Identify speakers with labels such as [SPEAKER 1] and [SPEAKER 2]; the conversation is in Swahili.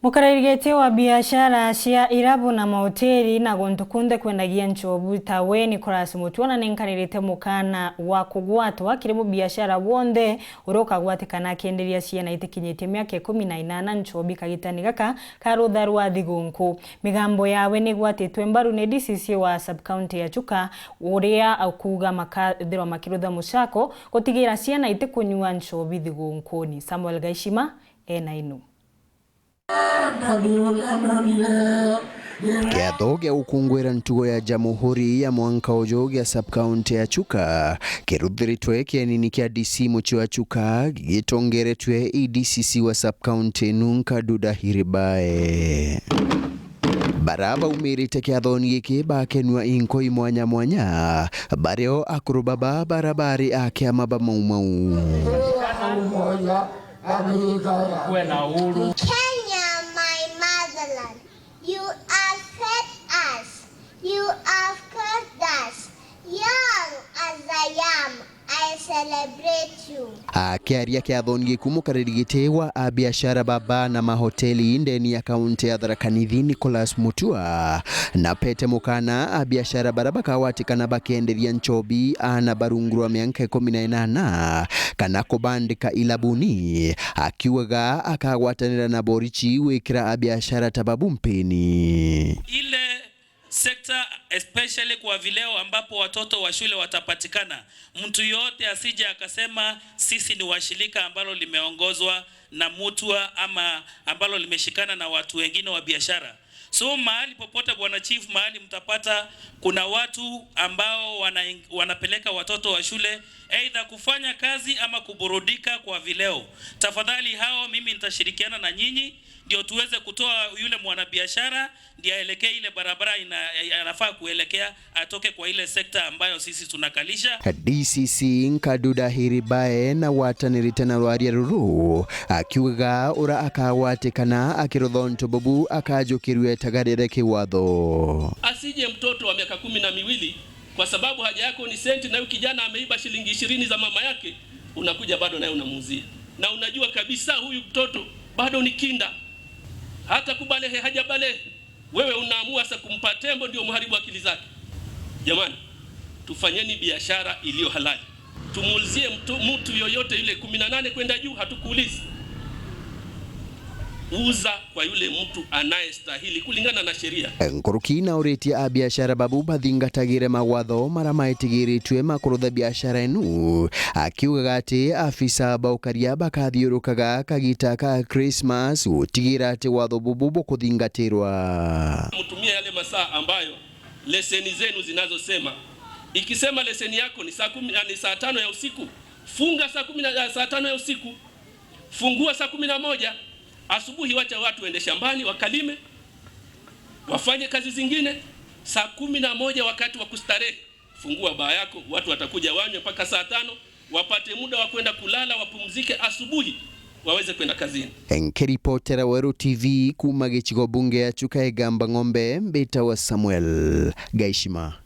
[SPEAKER 1] Mukararigete wa biashara cia irabu na mahoteli na gontukunde kwendagia nchobu tawe Nicholas Mutuona nenkanirite mukana wa kugwatwa kiri mu biashara wonde uroka gwatikana kenderia ciana itikinyite myaka 18 nchobi kagitani gaka karutha rwa Thigunkune. Migambo yawe ni gwatitwe mbaru ne DCC wa subcounty ya Chuka uria akuga makathirwa makirutha mushako gutigira ciana itikunywa nchobi Thigunkune. Samuel Gaishima ena
[SPEAKER 2] Kiatho gia ukungwira ntugo ya Jamhuri ya mwanka ojo gia subcounty ya Chuka kiruthiritwe kianini kia DC muchi wa Chuka gitongeretwe DCC wa subcounty nunka duda hiribae baraba umirite kiathoni giki bakenua inko imwanya mwanya bareo akurubaba barabari ake amaba maumau
[SPEAKER 3] You have fed us, you have cursed us. Young as I am, I celebrate you.
[SPEAKER 2] ACIARI kiathoni giku mukararigite wa biashara baba na mahoteli ndeni ya kaunti ya Tharaka Nithi Nicholas Mutua na pete mukana biashara barabaka watikana bakenderia nchobi Aana barungurwa myanka 18 kana kubandika IRABUNE akiwaga akagwatanira na borichi wikira biashara tababu mpeni
[SPEAKER 4] ile sekta especially kwa vileo ambapo watoto wa shule watapatikana. Mtu yote asije akasema sisi ni washirika ambalo limeongozwa na Mutua ama ambalo limeshikana na watu wengine wa biashara. So mahali popote bwana chief, mahali mtapata kuna watu ambao wanapeleka watoto wa shule either kufanya kazi ama kuburudika kwa vileo. Tafadhali hao mimi nitashirikiana na nyinyi ndio tuweze kutoa yule mwanabiashara ndio aelekee ile barabara anafaa kuelekea, atoke kwa ile sekta ambayo sisi tunakalisha.
[SPEAKER 2] DCC nkaduda hiribae na watanirite na rwaria ruru akiuga ura akawatikana akirothonto bobu akajukirwe tagarire kiwatho.
[SPEAKER 5] Asije mtoto wa miaka 12 kwa sababu haja yako ni senti na kijana ameiba shilingi 20 za mama yake, unakuja bado naye unamuuzia. Na unajua kabisa huyu mtoto bado ni kinda. Hata kubalehe hajabalehe, wewe unaamua sasa kumpa tembo ndio mharibu akili zake. Jamani, tufanyeni biashara iliyo halali. Tumuulizie mtu yoyote yule 18 kwenda juu, hatukuulizi. Uza kwa yule mtu anayestahili kulingana na sheria.
[SPEAKER 2] Nkurukina uretia biashara babu bathingatagire mawatho maramaitigiriitwe makurutha biashara enu akiuga ati afisa ba Gukaria bakathiurukaga kagita ka Christmas utigira ati watho bubu kuthingatirwa.
[SPEAKER 5] Mtumia yale masaa ambayo leseni zenu zinazosema. Ikisema leseni yako ni saa 5 ya usiku, funga saa 5 ya usiku. Fungua saa 11 asubuhi, wacha watu waende shambani wakalime, wafanye kazi zingine. Saa 11 wakati wa kustarehe, fungua baa yako, watu watakuja wanywe mpaka saa 5, wapate muda wa kwenda kulala, wapumzike, asubuhi waweze kwenda kazini.
[SPEAKER 2] Nkiripotera Weru TV kuma gichigo bunge ya Chuka egamba ng'ombe mbeta wa Samuel Gaishima.